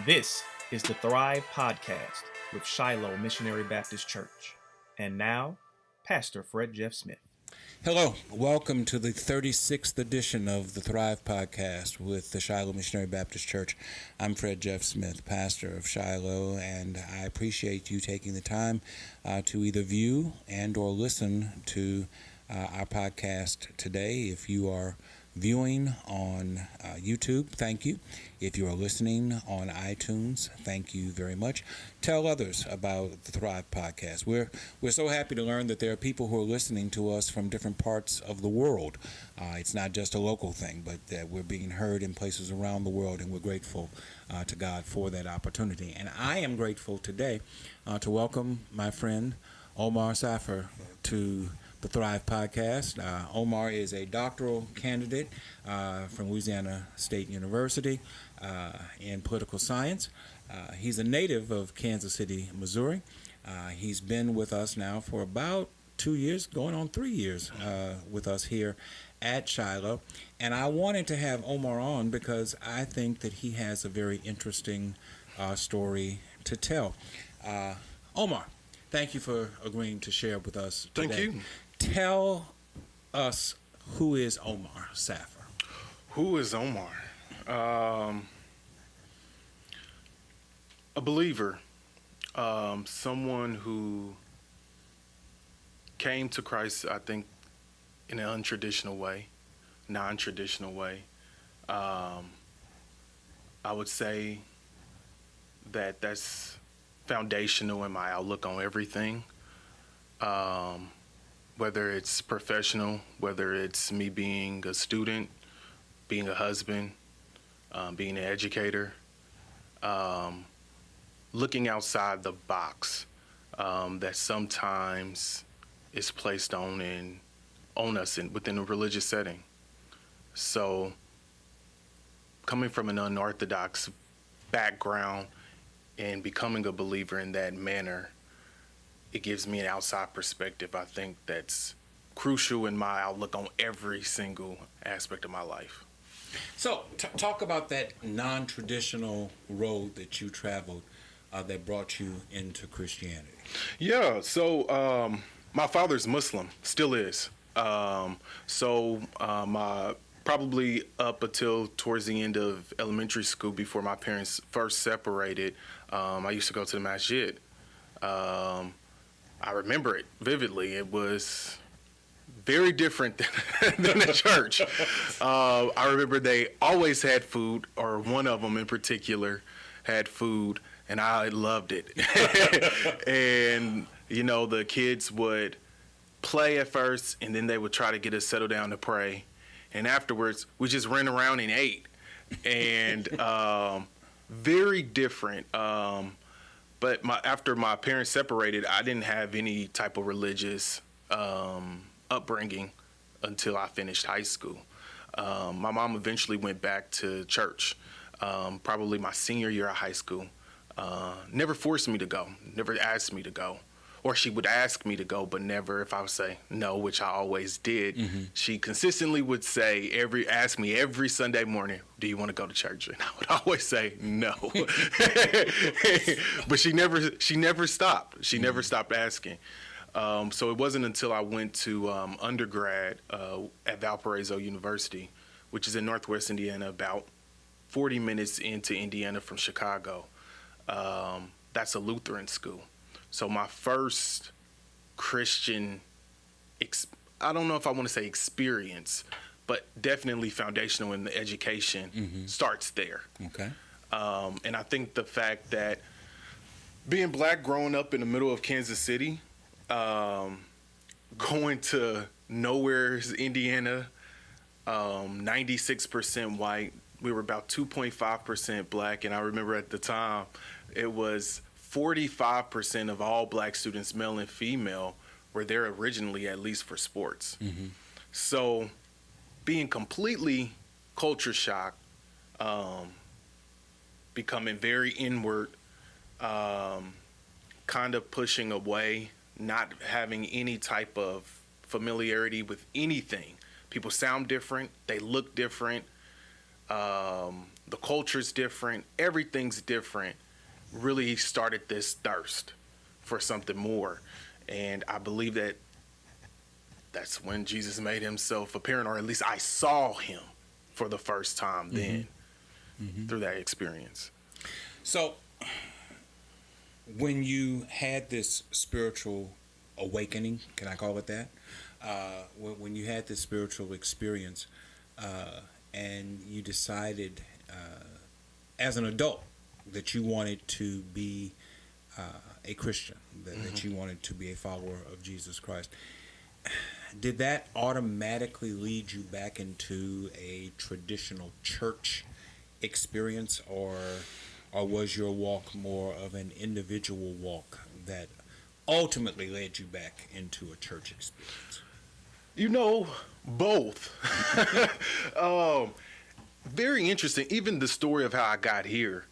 This is the Thrive Podcast with Shiloh Missionary Baptist Church. And now, Pastor Fred Jeff Smith. Hello, welcome to the 36th edition of the Thrive Podcast with the Shiloh Missionary Baptist Church. I'm Fred Jeff Smith, pastor of Shiloh, and I appreciate you taking the time to either view and or listen to our podcast today. If you are viewing on YouTube, thank you. If you are listening on iTunes, thank you very much. Tell others about the Thrive Podcast. We're so happy to learn that there are people who are listening to us from different parts of the world. It's not just a local thing, but that we're being heard in places around the world, and we're grateful to God for that opportunity. And I am grateful today to welcome my friend Omar Safir to the Thrive Podcast. Omar is a doctoral candidate from Louisiana State University in political science. He's a native of Kansas City, Missouri. He's been with us now for about 2 years, going on 3 years with us here at Shiloh. And I wanted to have Omar on because I think that he has a very interesting story to tell. Omar, thank you for agreeing to share with us today. Thank you. Tell us, who is Omar Safir? Who is Omar? A believer, someone who came to Christ, I think, in an untraditional way, non-traditional way. I would say that that's foundational in my outlook on everything. Whether it's professional, whether it's me being a student, being a husband, being an educator, looking outside the box that sometimes is placed on us within a religious setting. So, coming from an unorthodox background and becoming a believer in that manner, it gives me an outside perspective, I think, that's crucial in my outlook on every single aspect of my life. So, talk about that non-traditional road that you traveled that brought you into Christianity. Yeah, so my father's Muslim, still is. Probably up until towards the end of elementary school, before my parents first separated, I used to go to the masjid. I remember it vividly. It was very different than the church. I remember they always had food, or one of them in particular had food, and I loved it. And, you know, the kids would play at first, and then they would try to get us settled down to pray. And afterwards, we just ran around and ate. And very different. But after my parents separated, I didn't have any type of religious upbringing until I finished high school. My mom eventually went back to church, probably my senior year of high school. Never forced me to go, never asked me to go. Or she would ask me to go, but never if I would say no, which I always did. Mm-hmm. She consistently would ask me every Sunday morning, do you want to go to church? And I would always say no. But she never stopped. She never stopped asking. So it wasn't until I went to undergrad at Valparaiso University, which is in Northwest Indiana, about 40 minutes into Indiana from Chicago. That's a Lutheran school. So my first Christian, I don't know if I want to say experience, but definitely foundational in the education starts there. Okay. And I think the fact that being black, growing up in the middle of Kansas City, going to nowhere's Indiana, 96% white, we were about 2.5% black, and I remember at the time it was 45% of all black students, male and female, were there originally, at least for sports. Mm-hmm. So being completely culture shocked, becoming very inward, kind of pushing away, not having any type of familiarity with anything. People sound different. They look different. the culture's different, everything's different, really started this thirst for something more. And I believe that that's when Jesus made himself apparent, or at least I saw him for the first time then through that experience. So when you had this spiritual awakening, can I call it that? When you had this spiritual experience and you decided as an adult that you wanted to be a Christian, that you wanted to be a follower of Jesus Christ, did that automatically lead you back into a traditional church experience, or was your walk more of an individual walk that ultimately led you back into a church experience? Both. Very interesting. Even the story of how I got here,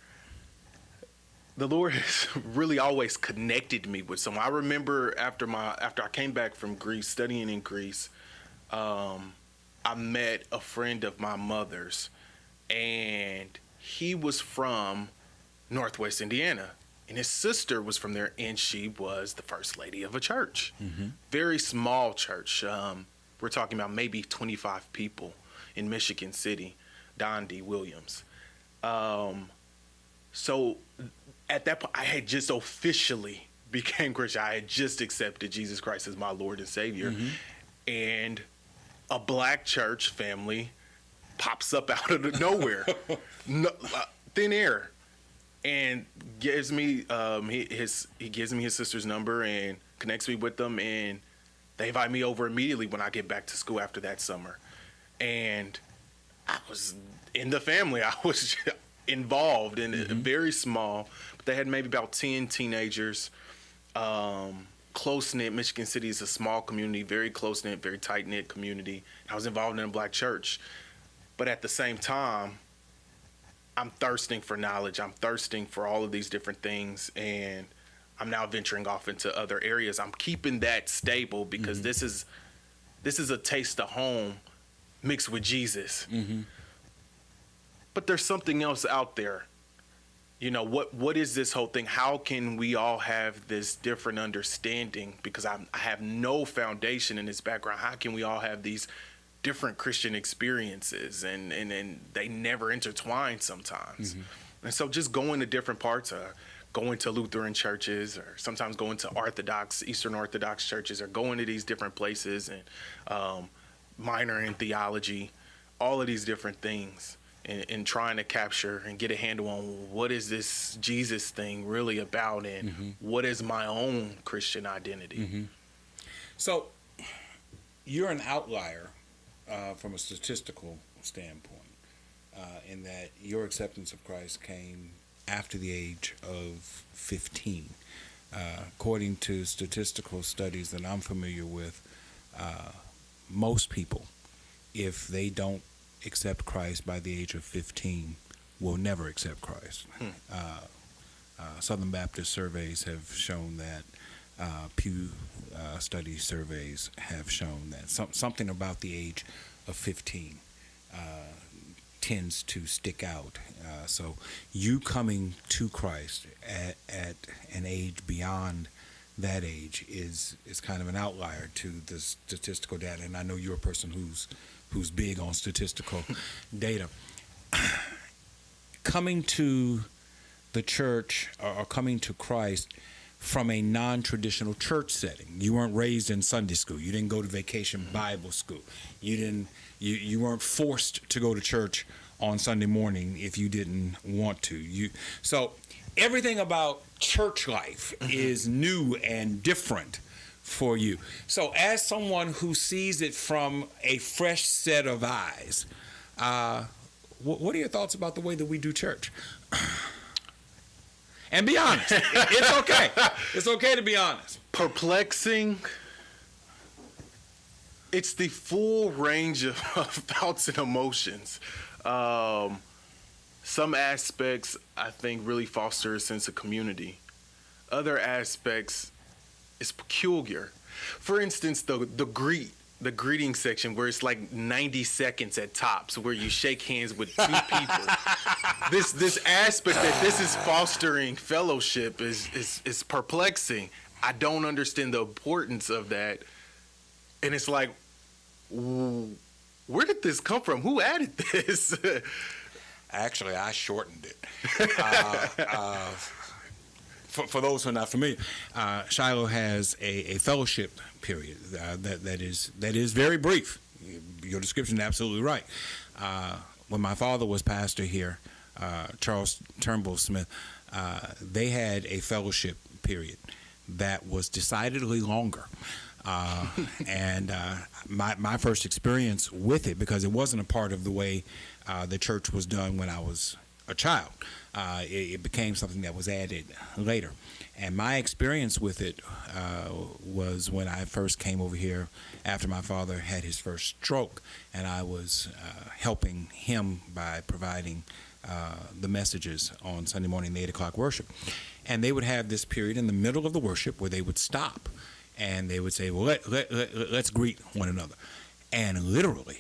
the Lord has really always connected me with someone. I remember after I came back from Greece, studying in Greece, I met a friend of my mother's, and he was from Northwest Indiana, and his sister was from there, and she was the first lady of a church. Very small church. We're talking about maybe 25 people in Michigan City. Don D. Williams. So at that point, I had just officially became Christian. I had just accepted Jesus Christ as my Lord and Savior. And a black church family pops up out of nowhere, thin air, and gives me he gives me his sister's number and connects me with them, and they invite me over immediately when I get back to school after that summer. And I was in the family. I was involved in it, very small, but they had maybe about 10 teenagers. Close-knit. Michigan City is a small community, very close-knit, very tight-knit community. I was involved in a black church. But at the same time, I'm thirsting for knowledge. I'm thirsting for all of these different things, and I'm now venturing off into other areas. I'm keeping that stable because this is a taste of home mixed with Jesus. But there's something else out there. What is this whole thing? How can we all have this different understanding? Because I have no foundation in this background. How can we all have these different Christian experiences and they never intertwine sometimes? And so just going to different parts, going to Lutheran churches, or sometimes going to Eastern Orthodox churches, or going to these different places and minor in theology, all of these different things, and trying to capture and get a handle on what is this Jesus thing really about, and what is my own Christian identity. So you're an outlier from a statistical standpoint, in that your acceptance of Christ came after the age of 15. According to statistical studies that I'm familiar with, most people, if they don't accept Christ by the age of 15, will never accept Christ. Southern Baptist surveys have shown that. Pew study surveys have shown that something about the age of 15 tends to stick out. So you coming to Christ at an age beyond that age is kind of an outlier to the statistical data. And I know you're a person who's big on statistical data. Coming to the church or coming to Christ from a non-traditional church setting. You weren't raised in Sunday school. You didn't go to vacation Bible school. You weren't forced to go to church on Sunday morning if you didn't want to. So everything about church life is new and different for you. So as someone who sees it from a fresh set of eyes, what are your thoughts about the way that we do church? And be honest. It's okay. It's okay to be honest. Perplexing. It's the full range of thoughts and emotions. Some aspects, I think, really foster a sense of community. Other aspects is peculiar. For instance, the greet the greeting section where it's like 90 seconds at tops where you shake hands with two people. This aspect that this is fostering fellowship is perplexing. I don't understand the importance of that. And it's like, where did this come from? Who added this? Actually, I shortened it. For those who are not familiar, Shiloh has a fellowship period that is very brief. Your description is absolutely right. When my father was pastor here, Charles Turnbull Smith, they had a fellowship period that was decidedly longer. And my first experience with it, because it wasn't a part of the way the church was done when I was a child. It became something that was added later. And my experience with it was when I first came over here after my father had his first stroke, and I was helping him by providing the messages on Sunday morning, the 8 o'clock worship. And they would have this period in the middle of the worship where they would stop and they would say, well, let's greet one another. And literally,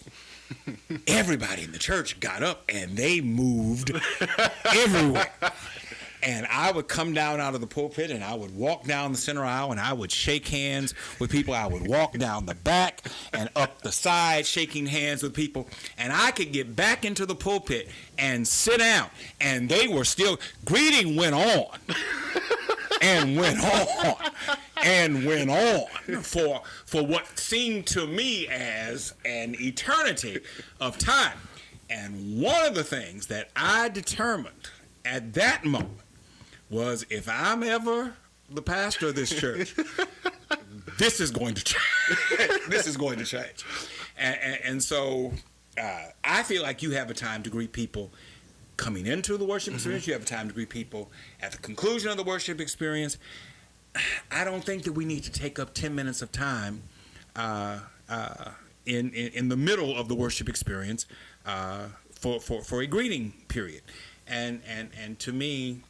everybody in the church got up and they moved everywhere. And I would come down out of the pulpit and I would walk down the center aisle and I would shake hands with people. I would walk down the back and up the side shaking hands with people. And I could get back into the pulpit and sit down. And they were still, greeting went on and went on and went on for what seemed to me as an eternity of time. And one of the things that I determined at that moment was, if I'm ever the pastor of this church, this is going to change. This is going to change. And so I feel like you have a time to greet people coming into the worship experience. You have a time to greet people at the conclusion of the worship experience. I don't think that we need to take up 10 minutes of time in the middle of the worship experience for a greeting period. And to me,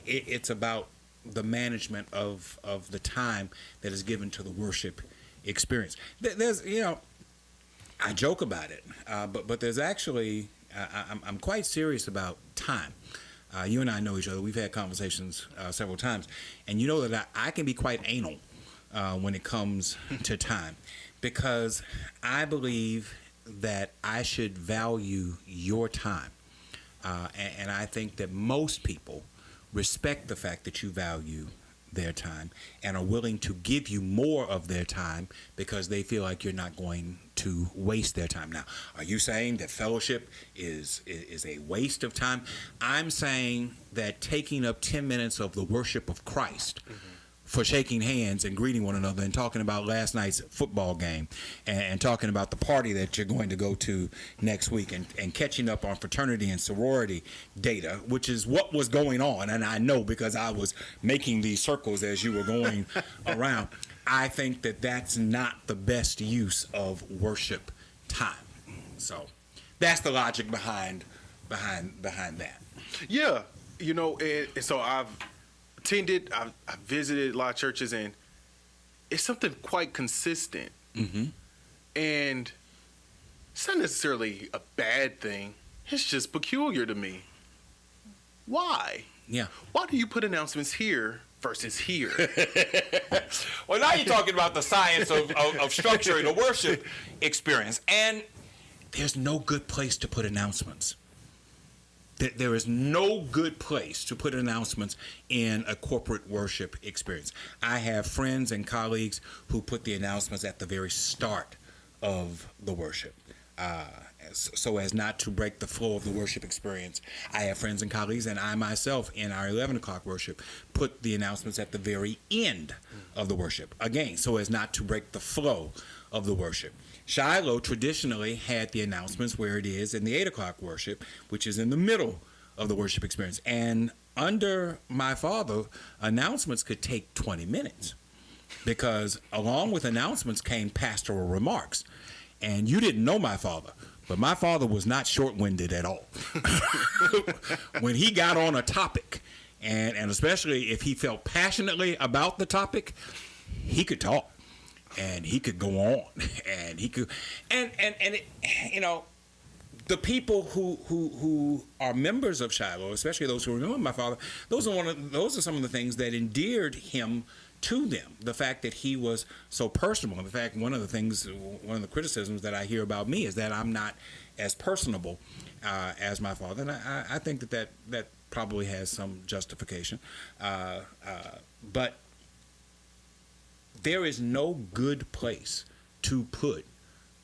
it's about the management of the time that is given to the worship experience. There's, I joke about it, but there's actually, I'm quite serious about time. You and I know each other. We've had conversations several times, and you know that I can be quite anal when it comes to time, because I believe that I should value your time. And I think that most people respect the fact that you value their time and are willing to give you more of their time because they feel like you're not going to waste their time. Now, are you saying that fellowship is a waste of time? I'm saying that taking up 10 minutes of the worship of Christ for shaking hands and greeting one another and talking about last night's football game and talking about the party that you're going to go to next week and catching up on fraternity and sorority data, which is what was going on. And I know because I was making these circles as you were going around. I think that that's not the best use of worship time. So that's the logic behind that. Yeah. And so I've attended, I've visited a lot of churches, and it's something quite consistent. And it's not necessarily a bad thing. It's just peculiar to me. Why? Yeah. Why do you put announcements here versus here? Well, now you're talking about the science of structuring a worship experience. And there's no good place to put announcements. There is no good place to put announcements in a corporate worship experience. I have friends and colleagues who put the announcements at the very start of the worship, so as not to break the flow of the worship experience. I have friends and colleagues, and I myself in our 11 o'clock worship put the announcements at the very end of the worship, again, so as not to break the flow of the worship. Shiloh traditionally had the announcements where it is in the 8 o'clock worship, which is in the middle of the worship experience. And under my father, announcements could take 20 minutes because along with announcements came pastoral remarks. And you didn't know my father, but my father was not short-winded at all. When he got on a topic, and especially if he felt passionately about the topic, he could talk. and he could go on, and he could, and it, you know, the people who are members of Shiloh, especially those who remember my father, those are some of the things that endeared him to them. The fact that he was so personable. In fact, one of the criticisms that I hear about me is that I'm not as personable as my father, and I think that probably has some justification. But there is no good place to put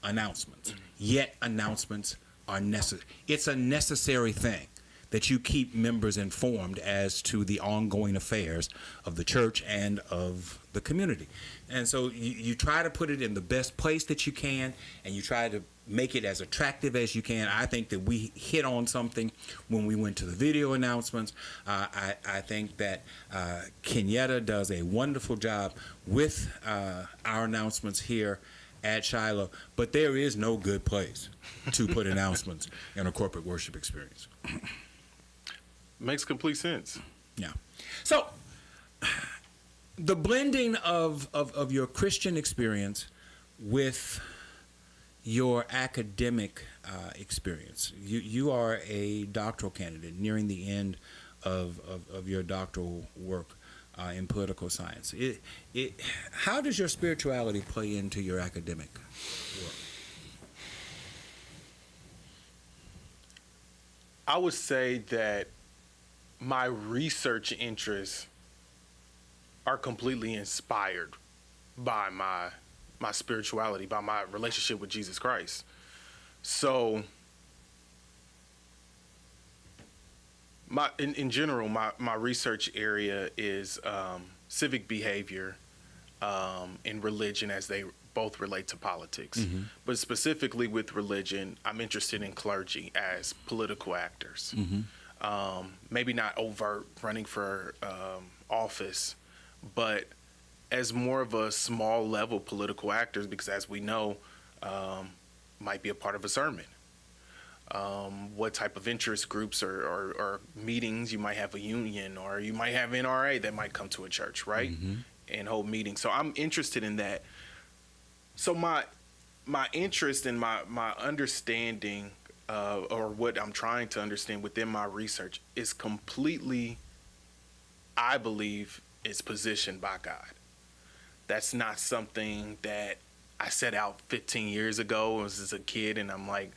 announcements. Yet announcements are necessary. It's a necessary thing that you keep members informed as to the ongoing affairs of the church and of the community. And so you try to put it in the best place that you can, and you try to make it as attractive as you can. I think that we hit on something when we went to the video announcements. I think that Kenyatta does a wonderful job with our announcements here at Shiloh, but there is no good place to put announcements in a corporate worship experience. Makes complete sense. Yeah. So the blending of your Christian experience with your academic experience. You are a doctoral candidate nearing the end of your doctoral work in political science. How does your spirituality play into your academic work? I would say that my research interests are completely inspired by my spirituality, by my relationship with Jesus Christ. So in general, my research area is civic behavior and religion, as they both relate to politics. Mm-hmm. But specifically with religion, I'm interested in clergy as political actors. Mm-hmm. Maybe not overt running for office, but as more of a small level political actors, because as we know, might be a part of a sermon. What type of interest groups or meetings, you might have a union, or you might have NRA that might come to a church, right? Mm-hmm. And hold meetings. So I'm interested in that. So my interest and my understanding or what I'm trying to understand within my research is completely, I believe, is positioned by God. That's not something that I set out 15 years ago as a kid and I'm like,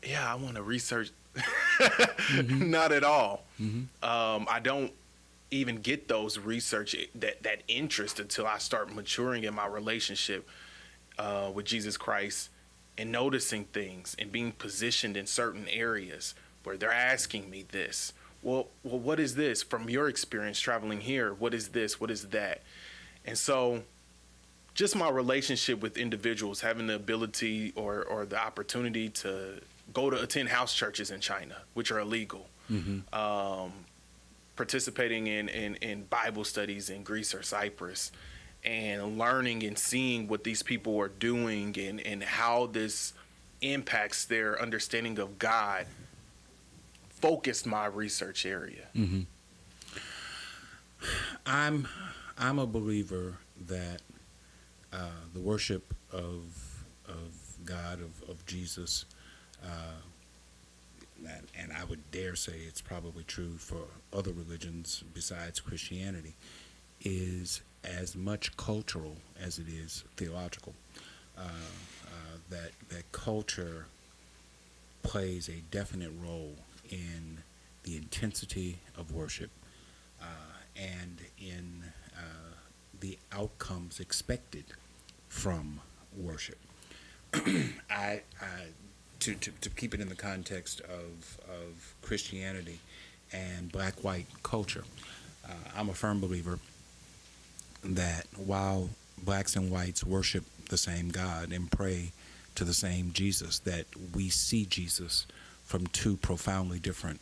yeah, I want to research. Mm-hmm. Not at all. Mm-hmm. I don't even get those research, that interest until I start maturing in my relationship with Jesus Christ and noticing things and being positioned in certain areas where they're asking me this. Well, what is this from your experience traveling here? What is this? What is that? And so just my relationship with individuals, having the ability or the opportunity to go to attend house churches in China, which are illegal, mm-hmm. Participating in Bible studies in Greece or Cyprus, and learning and seeing what these people are doing and how this impacts their understanding of God focused my research area. Mm-hmm. I'm a believer that the worship of God, of Jesus, and I would dare say it's probably true for other religions besides Christianity, is as much cultural as it is theological. That culture plays a definite role in the intensity of worship and in the outcomes expected from worship. To keep it in the context of Christianity and black-white culture, I'm a firm believer that while blacks and whites worship the same God and pray to the same Jesus, that we see Jesus from two profoundly different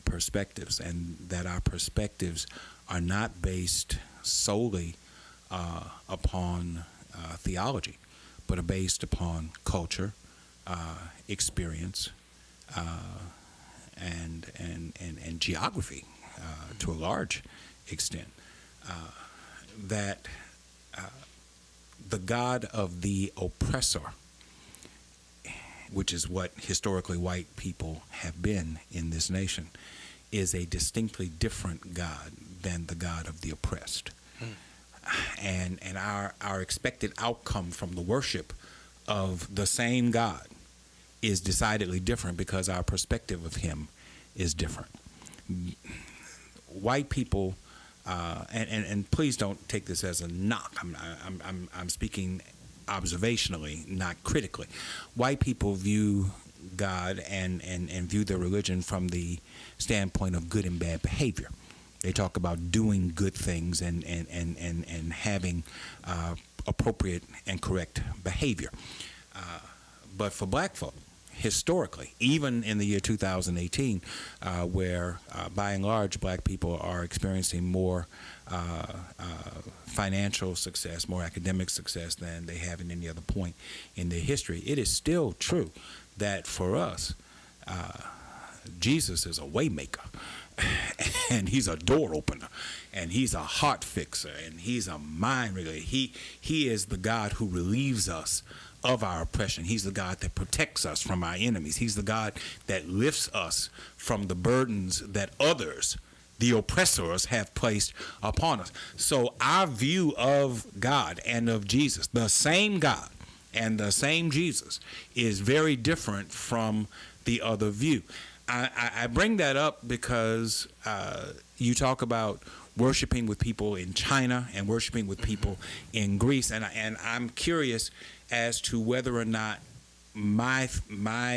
perspectives, and that our perspectives are not based solely upon theology, but are based upon culture, experience, and geography to a large extent. That the God of the oppressor, which is what historically white people have been in this nation, is a distinctly different God than the God of the oppressed. And our expected outcome from the worship of the same God is decidedly different because our perspective of him is different. White people, and please don't take this as a knock. I'm speaking observationally, not critically. White people view God and view their religion from the standpoint of good and bad behavior. They talk about doing good things and having appropriate and correct behavior. But for black folk, historically, even in the year 2018, where by and large black people are experiencing more financial success, more academic success than they have in any other point in their history, it is still true that for us, Jesus is a way maker. And he's a door opener, and he's a heart fixer, and he's a mind regulator. He is the God who relieves us of our oppression. He's the God that protects us from our enemies. He's the God that lifts us from the burdens that others, the oppressors, have placed upon us. So our view of God and of Jesus, the same God and the same Jesus, is very different from the other view. I bring that up because you talk about worshiping with people in China and worshiping with people in Greece, and I'm curious as to whether or not my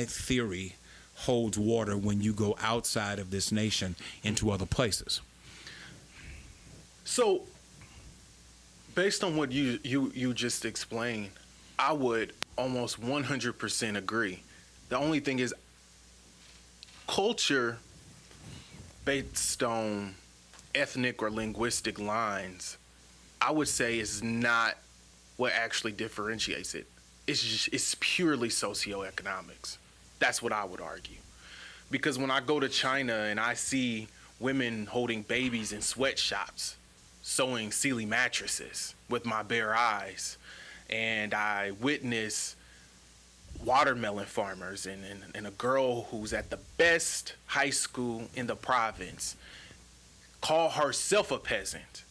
theory holds water when you go outside of this nation into other places. So, based on what you just explained, I would almost 100% agree. The only thing is, culture based on ethnic or linguistic lines, I would say, is not what actually differentiates it. It's purely socioeconomics. That's what I would argue. Because when I go to China and I see women holding babies in sweatshops, sewing Sealy mattresses with my bare eyes, and I witness watermelon farmers and a girl who's at the best high school in the province call herself a peasant,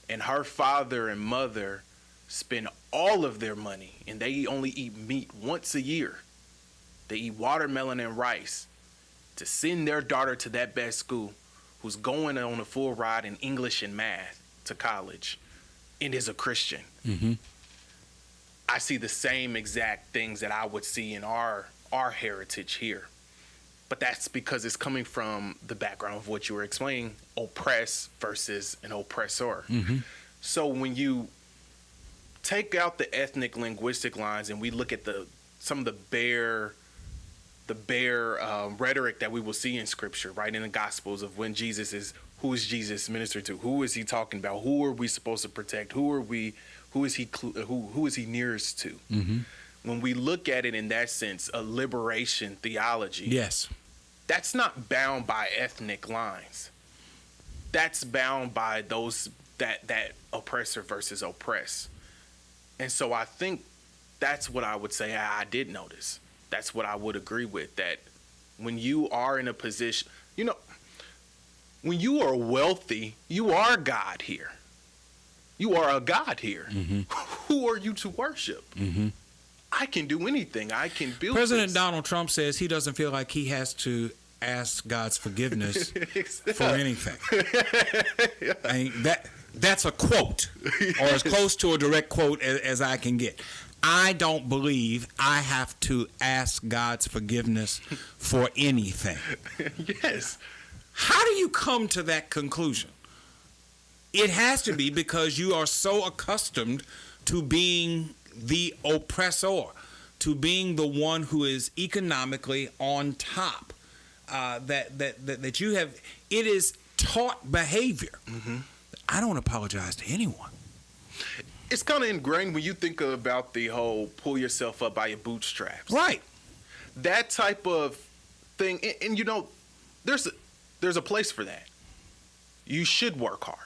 and her father and mother spend all of their money and they only eat meat once a year. They eat watermelon and rice to send their daughter to that best school, who's going on a full ride in English and math to college and is a Christian. Mm-hmm. I see the same exact things that I would see in our heritage here. But that's because it's coming from the background of what you were explaining, oppress versus an oppressor. Mm-hmm. So when you take out the ethnic linguistic lines and we look at some of the bare rhetoric that we will see in scripture, right, in the gospels, of when who is Jesus ministering to? Who is he talking about? Who are we supposed to protect? Who is he nearest to? Mm-hmm. When we look at it in that sense, a liberation theology. Yes. That's not bound by ethnic lines. That's bound by those that oppressor versus oppress. And so I think that's what I would say I did notice. That's what I would agree with, that when you are in a position, when you are wealthy, you are God here. You are a God here. Mm-hmm. Who are you to worship? Mm-hmm. I can do anything. I can build President things. Donald Trump says he doesn't feel like he has to ask God's forgiveness for anything. I mean, that's a quote, or as close to a direct quote as I can get. I don't believe I have to ask God's forgiveness for anything. Yes. How do you come to that conclusion? It has to be because you are so accustomed to being the oppressor, to being the one who is economically on top, that you have. It is taught behavior. Mm-hmm. I don't apologize to anyone. It's kind of ingrained when you think about the whole pull yourself up by your bootstraps. Right. That type of thing. And there's a place for that. You should work hard.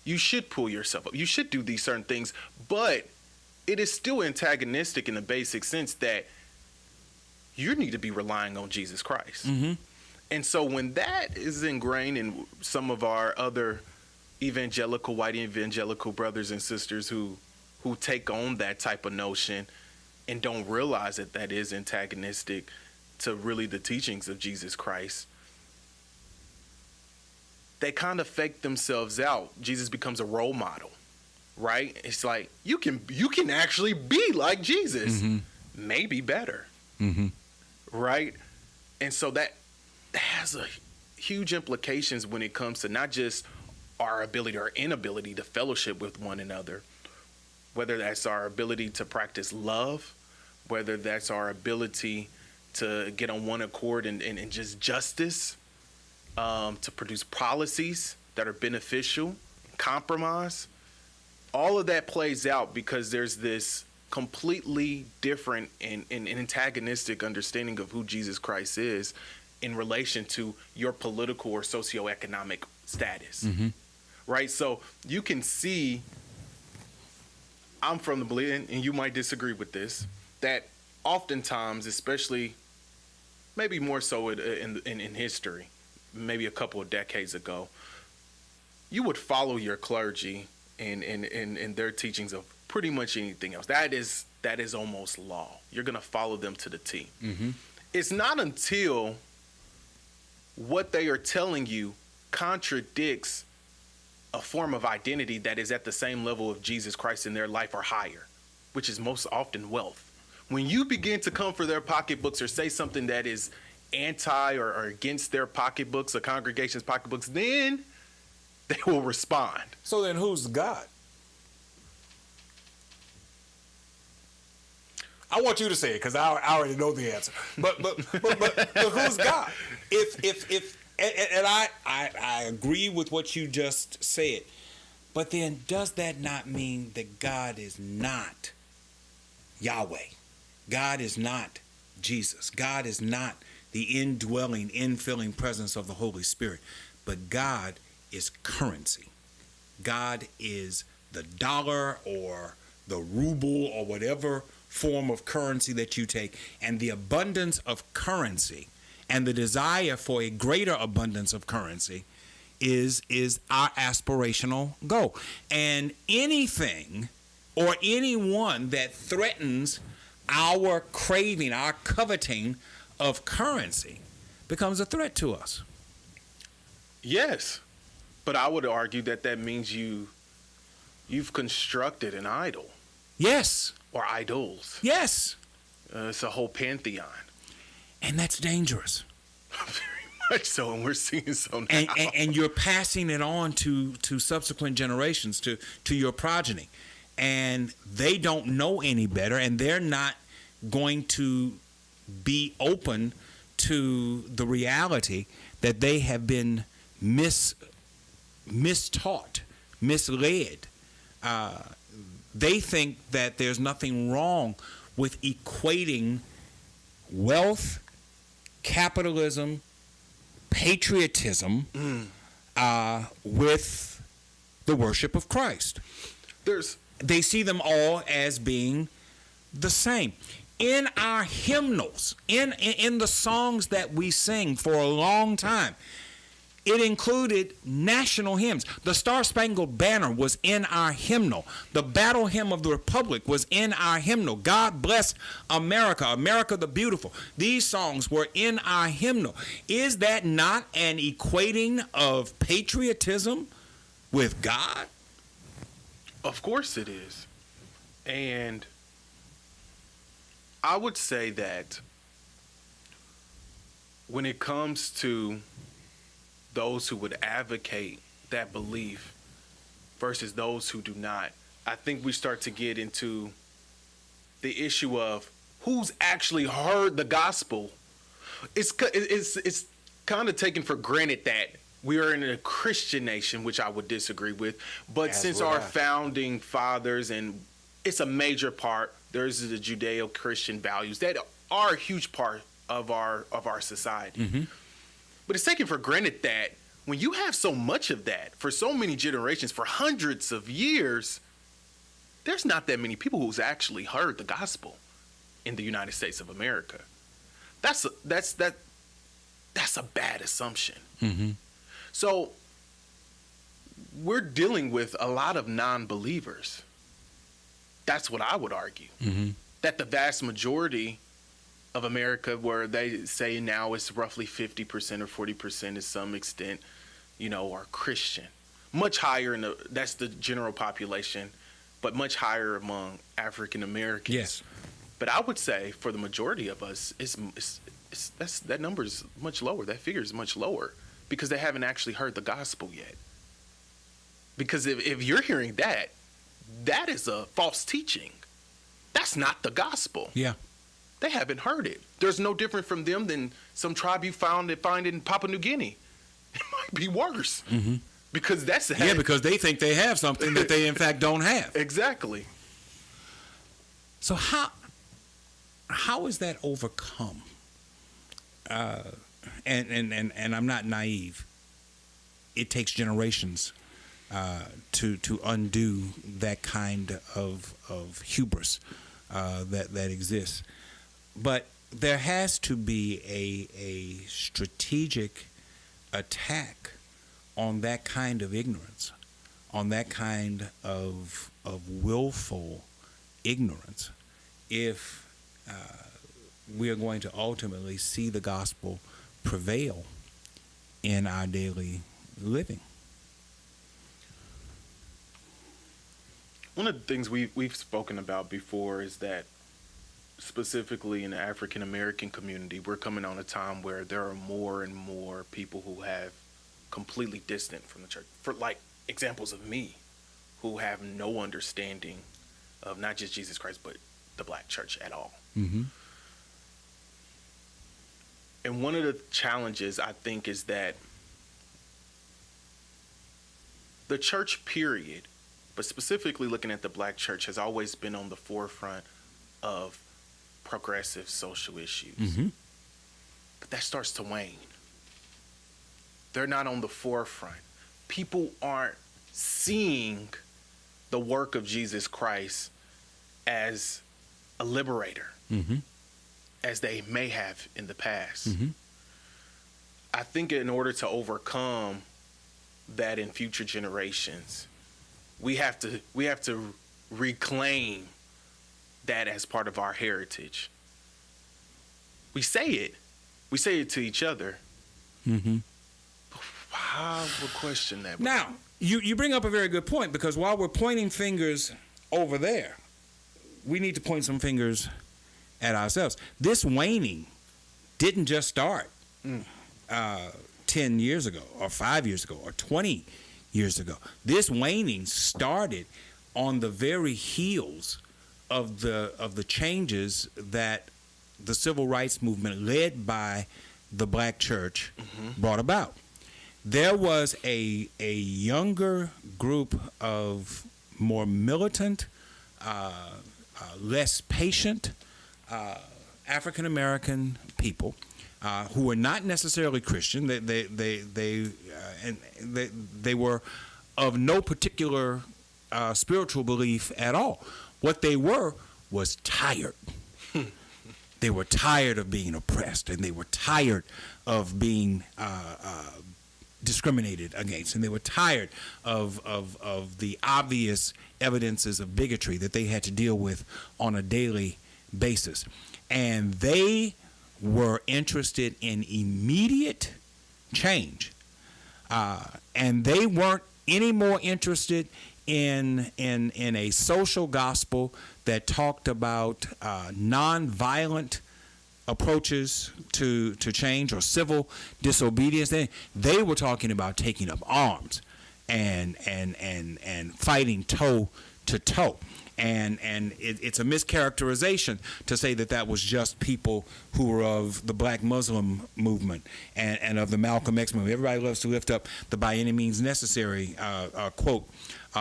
You should pull yourself up. You should do these certain things. But it is still antagonistic in the basic sense that you need to be relying on Jesus Christ. Mm-hmm. And so when that is ingrained in some of our other white evangelical brothers and sisters who take on that type of notion and don't realize that that is antagonistic to really the teachings of Jesus Christ, they kind of fake themselves out. Jesus becomes a role model, right? It's like you can actually be like Jesus, mm-hmm. maybe better, Mm-hmm. right? And so that has a huge implications when it comes to not just our ability or inability to fellowship with one another, whether that's our ability to practice love, whether that's our ability to get on one accord and just justice, to produce policies that are beneficial, compromise. All of that plays out because there's this completely different and antagonistic understanding of who Jesus Christ is in relation to your political or socioeconomic status, Mm-hmm. right? So you can see, I'm from the belief, and you might disagree with this, that oftentimes, especially maybe more so in history, maybe a couple of decades ago, you would follow your clergy in their teachings of pretty much anything else. That is almost law. You're going to follow them to the T. Mm-hmm. It's not until what they are telling you contradicts a form of identity that is at the same level of Jesus Christ in their life or higher, which is most often wealth. When you begin to come for their pocketbooks or say something that is anti or against their pocketbooks, a congregation's pocketbooks, then they will respond. So then who's God? I want you to say it because I already know the answer. But who's God? And I agree with what you just said. But then does that not mean that God is not Yahweh? God is not Jesus. God is not the indwelling, infilling presence of the Holy Spirit. But God is currency. God is the dollar or the ruble or whatever form of currency that you take. And the abundance of currency and the desire for a greater abundance of currency is our aspirational goal. And anything or anyone that threatens our craving, our coveting of currency becomes a threat to us. Yes, but I would argue that means you've constructed an idol. Yes. Or idols. Yes. It's a whole pantheon. And that's dangerous. Very much so, and we're seeing so now. And you're passing it on to subsequent generations, to your progeny. And they don't know any better, and they're not going to be open to the reality that they have been mistaught, misled. They think that there's nothing wrong with equating wealth, capitalism, patriotism with the worship of Christ. They see them all as being the same. In our hymnals, in the songs that we sing for a long time, it included national hymns. The Star-Spangled Banner was in our hymnal. The Battle Hymn of the Republic was in our hymnal. God Bless America, America the Beautiful. These songs were in our hymnal. Is that not an equating of patriotism with God? Of course it is. And I would say that when it comes to those who would advocate that belief versus those who do not, I think we start to get into the issue of who's actually heard the gospel. It's kind of taken for granted that we are in a Christian nation, which I would disagree with. But since our founding fathers, and it's a major part, there's the Judeo-Christian values that are a huge part of our society. Mm-hmm. But it's taken for granted that when you have so much of that for so many generations, for hundreds of years, there's not that many people who's actually heard the gospel in the United States of America. That's a bad assumption. Mm-hmm. So we're dealing with a lot of non-believers. That's what I would argue. Mm-hmm. That the vast majority of America, where they say now it's roughly 50% or 40% to some extent, are Christian. Much higher that's the general population, but much higher among African Americans. Yes. But I would say for the majority of us, that number is much lower. That figure is much lower because they haven't actually heard the gospel yet. Because if you're hearing that is a false teaching. That's not the gospel. Yeah. They haven't heard it. There's no different from them than some tribe you find in Papua New Guinea. It might be worse. Mm-hmm. Because because they think they have something that they in fact don't have. Exactly. So how is that overcome? And I'm not naive. It takes generations to undo that kind of hubris that exists. But there has to be a strategic attack on that kind of ignorance, on that kind of willful ignorance, if we are going to ultimately see the gospel prevail in our daily living. One of the things we've spoken about before is that specifically in the African American community, we're coming on a time where there are more and more people who have completely distant from the church. For like examples of me who have no understanding of not just Jesus Christ, but the black church at all. Mm-hmm. And one of the challenges, I think, is that the church period, but specifically looking at the black church, has always been on the forefront of progressive social issues. Mm-hmm. But that starts to wane. They're not on the forefront. People aren't seeing the work of Jesus Christ as a liberator, Mm-hmm. as they may have in the past. Mm-hmm. I think in order to overcome that in future generations, we have to reclaim that as part of our heritage. We say it to each other. Mm-hmm. I would question that. Now, you bring up a very good point, because while we're pointing fingers over there, we need to point some fingers at ourselves. This waning didn't just start 10 years ago or 5 years ago or 20 years ago. This waning started on the very heels of the changes that the civil rights movement led by the black church brought about. There was a younger group of more militant, less patient African American people who were not necessarily Christian. They were of no particular spiritual belief at all. What they were was tired. They were tired of being oppressed, and they were tired of being discriminated against, and they were tired of the obvious evidences of bigotry that they had to deal with on a daily basis. And they were interested in immediate change, and they weren't any more interested in a social gospel that talked about nonviolent approaches to change or civil disobedience. They were talking about taking up arms and fighting toe to toe. And it's a mischaracterization to say that was just people who were of the Black Muslim movement and of the Malcolm X movement. Everybody loves to lift up the "by any means necessary" quote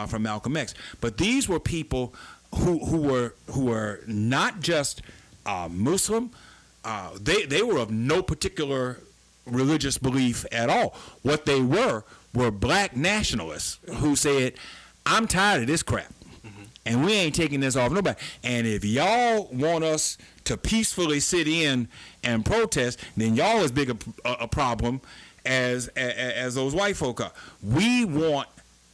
from Malcolm X, but these were people who were not just Muslim. They were of no particular religious belief at all. What they were black nationalists who said, "I'm tired of this crap. and we ain't taking this off nobody. And if y'all want us to peacefully sit in and protest, then y'all as big a problem as those white folk are. We want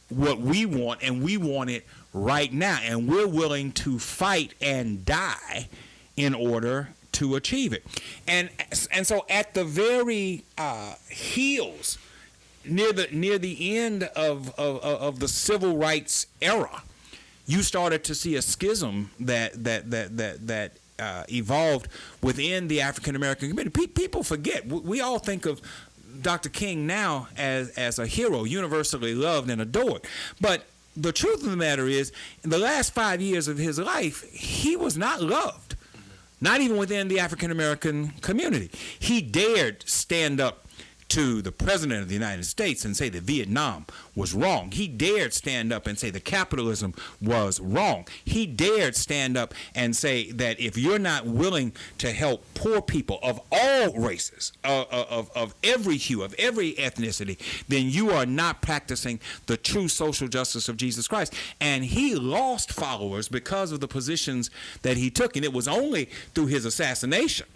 what we want, and we want it right now, and we're willing to fight and die in order to achieve it. And so at the very heels, near the end of the civil rights era, you started to see a schism that evolved within the African American community. People forget. We all think of Dr. King now as a hero, universally loved and adored. But the truth of the matter is, in the last 5 years of his life, he was not loved, not even within the African American community. He dared stand up to the President of the United States and say that Vietnam was wrong. He dared stand up and say that capitalism was wrong. He dared stand up and say that if you're not willing to help poor people of all races, of every hue, of every ethnicity, then you are not practicing the true social justice of Jesus Christ. And he lost followers because of the positions that he took. And it was only through his assassination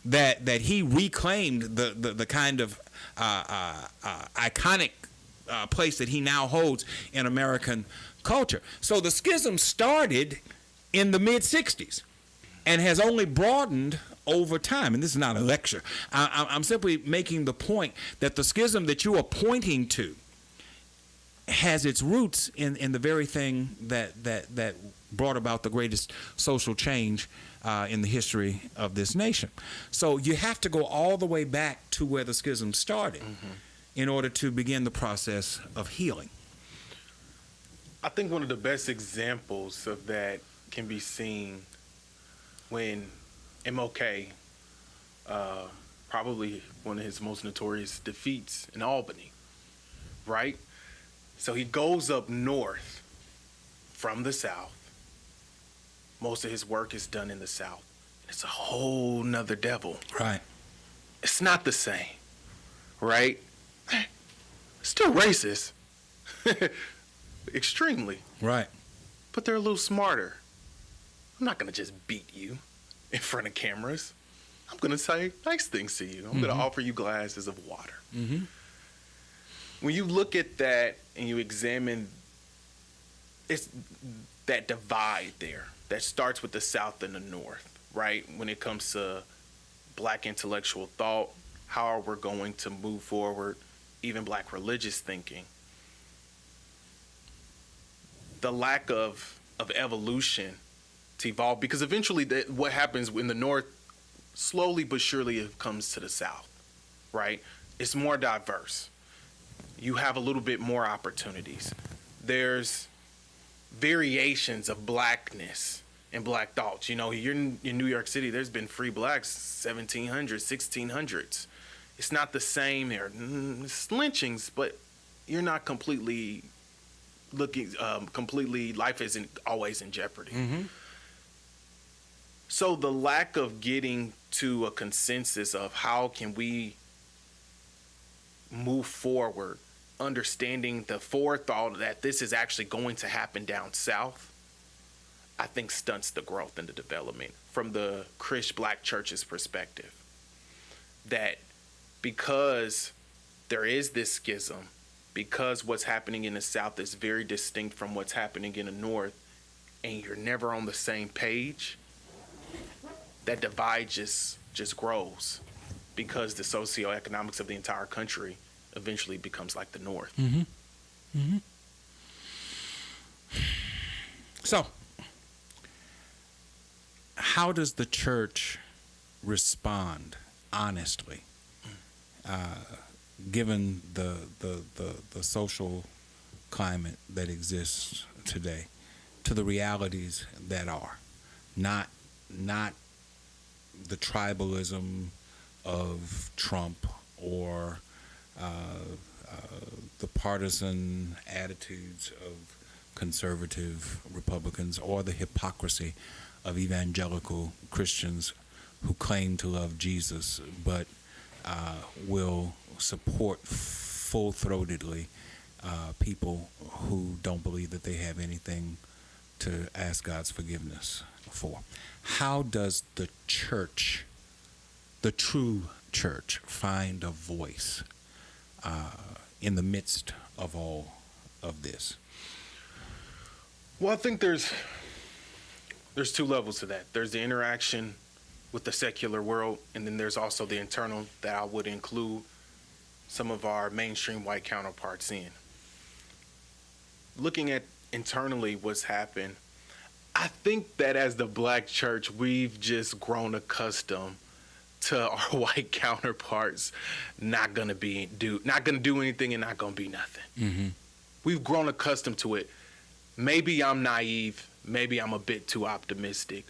that he reclaimed the kind of iconic place that he now holds in American culture. So the schism started in the mid-'60s and has only broadened over time. And this is not a lecture. I'm simply making the point that the schism that you are pointing to has its roots in the very thing that brought about the greatest social change in the history of this nation. So you have to go all the way back to where the schism started in order to begin the process of healing. I think one of the best examples of that can be seen when MLK, probably one of his most notorious defeats in Albany, right? So he goes up north from the South. Most of his work is done in the South. It's a whole nother devil. Right. It's not the same, right? Still racist. Extremely. Right. But they're a little smarter. I'm not going to just beat you in front of cameras. I'm going to say nice things to you. I'm going to offer you glasses of water. When you look at that and you examine, it's that divide there that starts with the South and the North, right? When it comes to black intellectual thought, how are we going to move forward, even black religious thinking. The lack of evolution to evolve, because eventually what happens in the North, slowly but surely it comes to the South, right? It's more diverse. You have a little bit more opportunities. There's variations of blackness and black thoughts. You know, you're in New York City, there's been free blacks 1700s, 1600s. It's not the same. There are lynchings, but you're not completely life isn't always in jeopardy. So the lack of getting to a consensus of how can we move forward, understanding the forethought that this is actually going to happen down south, I think stunts the growth and the development from the Christian black church's perspective. That because there is this schism, because what's happening in the South is very distinct from what's happening in the North, and you're never on the same page, that divide just grows, because the socioeconomics of the entire country eventually becomes like the North. So, how does the church respond honestly, given the social climate that exists today, to the realities that are not the tribalism of Trump or the partisan attitudes of conservative Republicans or the hypocrisy of evangelical Christians who claim to love Jesus but will support full-throatedly people who don't believe that they have anything to ask God's forgiveness for. How does the church, the true church, find a voice in the midst of all of this? Well, I think there's two levels to that. There's the interaction with the secular world, and then there's also the internal that I would include some of our mainstream white counterparts in. Looking at internally what's happened, I think that as the black church, we've just grown accustomed to our white counterparts not gonna do anything and not gonna be nothing. Mm-hmm. We've grown accustomed to it. Maybe I'm naive. Maybe I'm a bit too optimistic.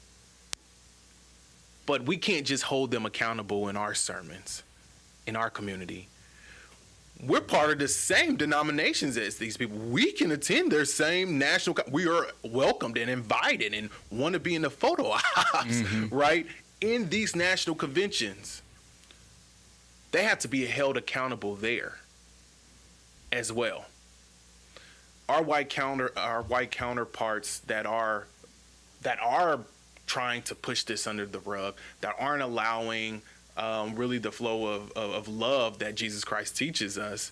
But we can't just hold them accountable in our sermons, in our community. We're part of the same denominations as these people. We can attend their same national. We are welcomed and invited and want to be in the photo ops, right? In these national conventions, they have to be held accountable there as well. Our white counterparts that are trying to push this under the rug, that aren't allowing really the flow of love that Jesus Christ teaches us,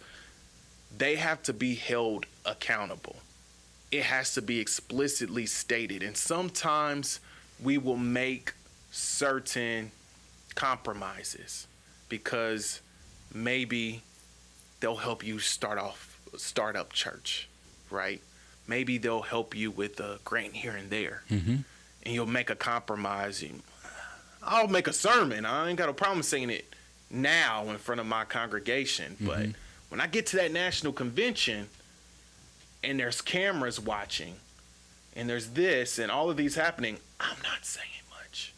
they have to be held accountable. It has to be explicitly stated. And sometimes we will make certain compromises because maybe they'll help you start up church, right? Maybe they'll help you with a grant here and there. Mm-hmm. And you'll make a compromise. I'll make a sermon. I ain't got a problem saying it now in front of my congregation. But when I get to that national convention and there's cameras watching and there's this and all of these happening, I'm not saying much.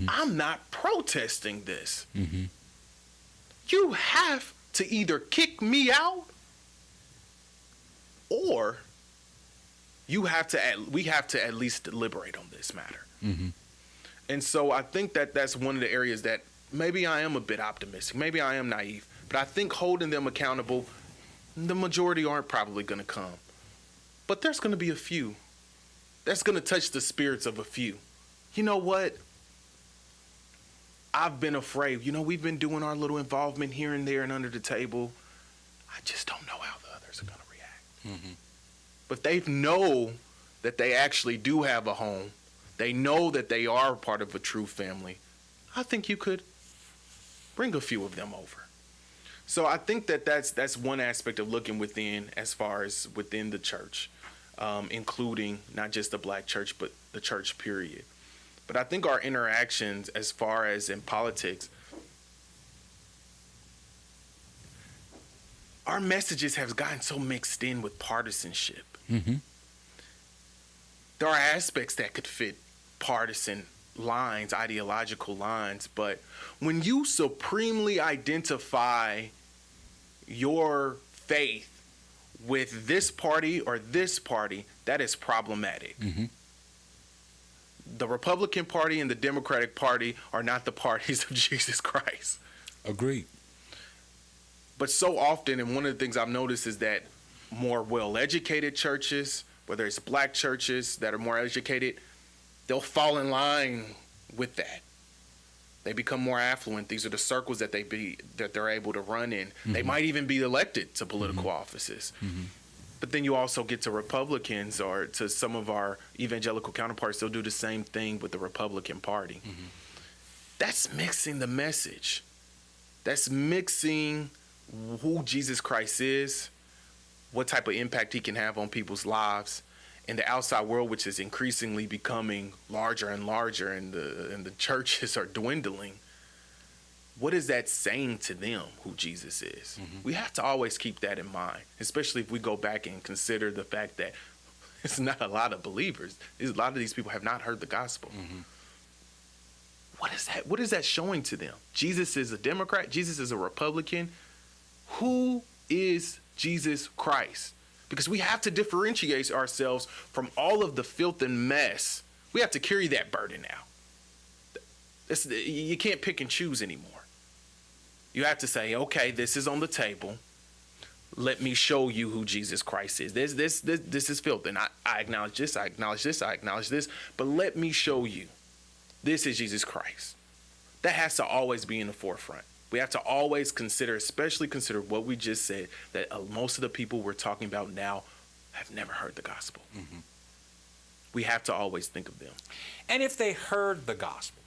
I'm not protesting this. You have to either kick me out or we have to at least deliberate on this matter. And so I think that that's one of the areas that maybe I am a bit optimistic. Maybe I am naive. But I think holding them accountable, the majority aren't probably going to come. But there's going to be a few. That's going to touch the spirits of a few. You know what? I've been afraid. We've been doing our little involvement here and there and under the table. I just don't know how the others are going to react. But they know that they actually do have a home. They know that they are part of a true family. I think you could bring a few of them over. So I think that that's one aspect of looking within, as far as within the church, including not just the black church, but the church period. But I think our interactions as far as in politics, our messages have gotten so mixed in with partisanship. There are aspects that could fit partisan lines, ideological lines, but when you supremely identify your faith with this party or this party, that is problematic. The Republican Party and the Democratic Party are not the parties of Jesus Christ. Agreed. But so often, and one of the things I've noticed is that more well-educated churches, whether it's black churches that are more educated, they'll fall in line with that. They become more affluent. These are the circles that they're able to run in. They might even be elected to political offices. But then you also get to Republicans or to some of our evangelical counterparts. They'll do the same thing with the Republican Party. That's mixing the message. That's mixing who Jesus Christ is, what type of impact he can have on people's lives, and the outside world, which is increasingly becoming larger and larger, and the churches are dwindling. What is that saying to them, who Jesus is? We have to always keep that in mind, especially if we go back and consider the fact that it's not a lot of believers. A lot of these people have not heard the gospel. What is that? What is that showing to them? Jesus is a Democrat. Jesus is a Republican. Who is Jesus Christ? Because we have to differentiate ourselves from all of the filth and mess. We have to carry that burden now. You can't pick and choose anymore. You have to say, okay, this is on the table. let me show you who Jesus Christ is. This is filth, and I acknowledge this, I acknowledge this, I acknowledge this, but let me show you. This is Jesus Christ. That has to always be in the forefront. We have to always consider, especially consider what we just said, that most of the people we're talking about now have never heard the gospel. Mm-hmm. We have to always think of them. And if they heard the gospel,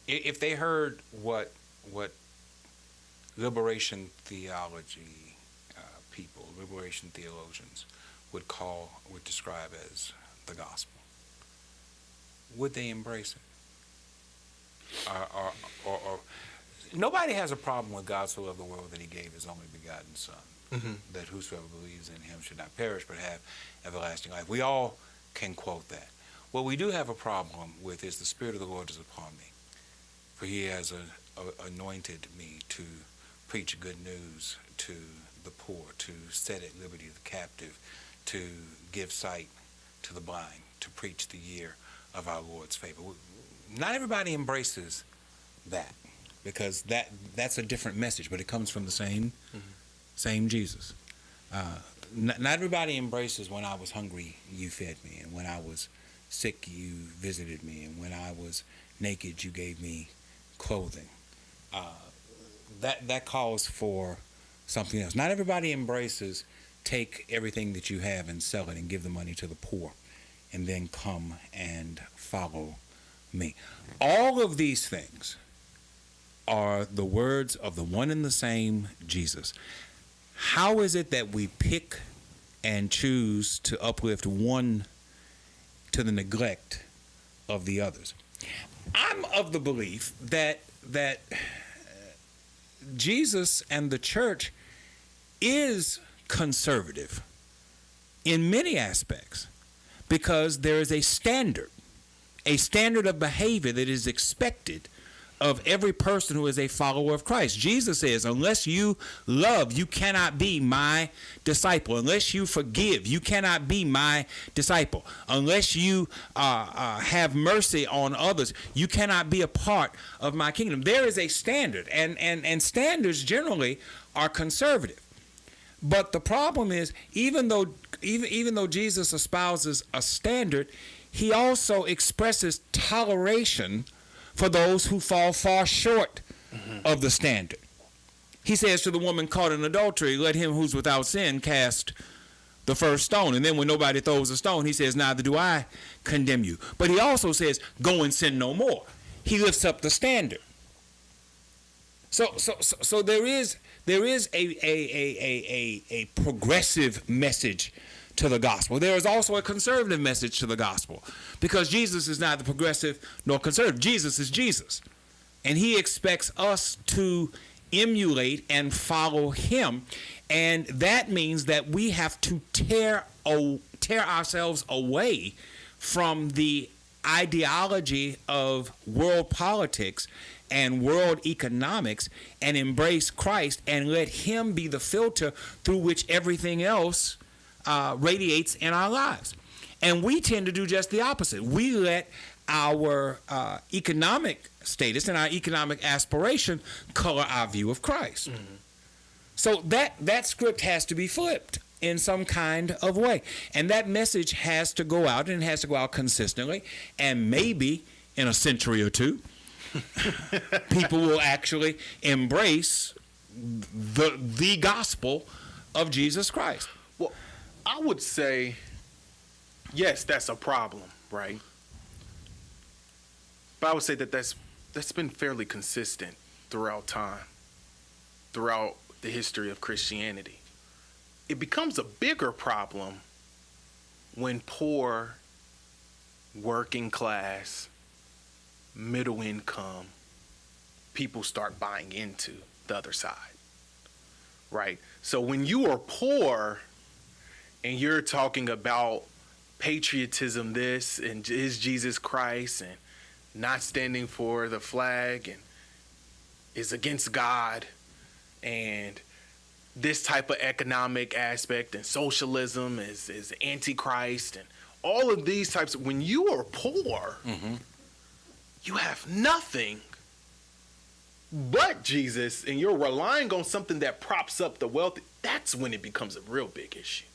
if they heard what liberation theology people, liberation theologians would describe as the gospel, would they embrace it? Or nobody has a problem with God so loved the world that he gave his only begotten Son, mm-hmm. that whosoever believes in him should not perish but have everlasting life. We all can quote that. What we do have a problem with is the Spirit of the Lord is upon me, for he has anointed me to preach good news to the poor, to set at liberty the captive, to give sight to the blind, to preach the year of our Lord's favor. Not everybody embraces that, because that's a different message, but it comes from the same Jesus. Not everybody embraces when I was hungry, you fed me, and when I was sick, you visited me, and when I was naked, you gave me clothing. That calls for something else. Not everybody embraces take everything that you have and sell it and give the money to the poor, and then come and follow me. All of these things are the words of the one and the same Jesus. How is it that we pick and choose to uplift one to the neglect of the others? I'm of the belief that Jesus and the church is conservative in many aspects, because there is a standard of behavior that is expected of every person who is a follower of Christ. Jesus says, unless you love, you cannot be my disciple. Unless you forgive, you cannot be my disciple. Unless you have mercy on others, you cannot be a part of my kingdom. There is a standard, and standards generally are conservative. But the problem is, even though Jesus espouses a standard, he also expresses toleration for those who fall far short of the standard. He says to the woman caught in adultery, let him who's without sin cast the first stone. And then when nobody throws a stone, he says, neither do I condemn you. But he also says, go and sin no more. He lifts up the standard. So there is a progressive message to the gospel. There is also a conservative message to the gospel, because Jesus is neither progressive nor conservative. Jesus is Jesus, and he expects us to emulate and follow him, and that means that we have to tear ourselves away from the ideology of world politics and world economics and embrace Christ and let him be the filter through which everything else radiates in our lives. And we tend to do just the opposite. We let our economic status and our economic aspiration color our view of Christ. Mm-hmm. So that script has to be flipped in some kind of way. And that message has to go out, and it has to go out consistently. And maybe in a century or two, people will actually embrace the gospel of Jesus Christ. Well, I would say, yes, that's a problem, right? But I would say that's been fairly consistent throughout time, throughout the history of Christianity. It becomes a bigger problem when poor, working class, middle income people start buying into the other side, right? So when you are poor and you're talking about patriotism, this, and is Jesus Christ, and not standing for the flag, and is against God, and this type of economic aspect, and socialism is antichrist, and all of these types, when you are poor, you have nothing but Jesus, and you're relying on something that props up the wealthy, that's when it becomes a real big issue.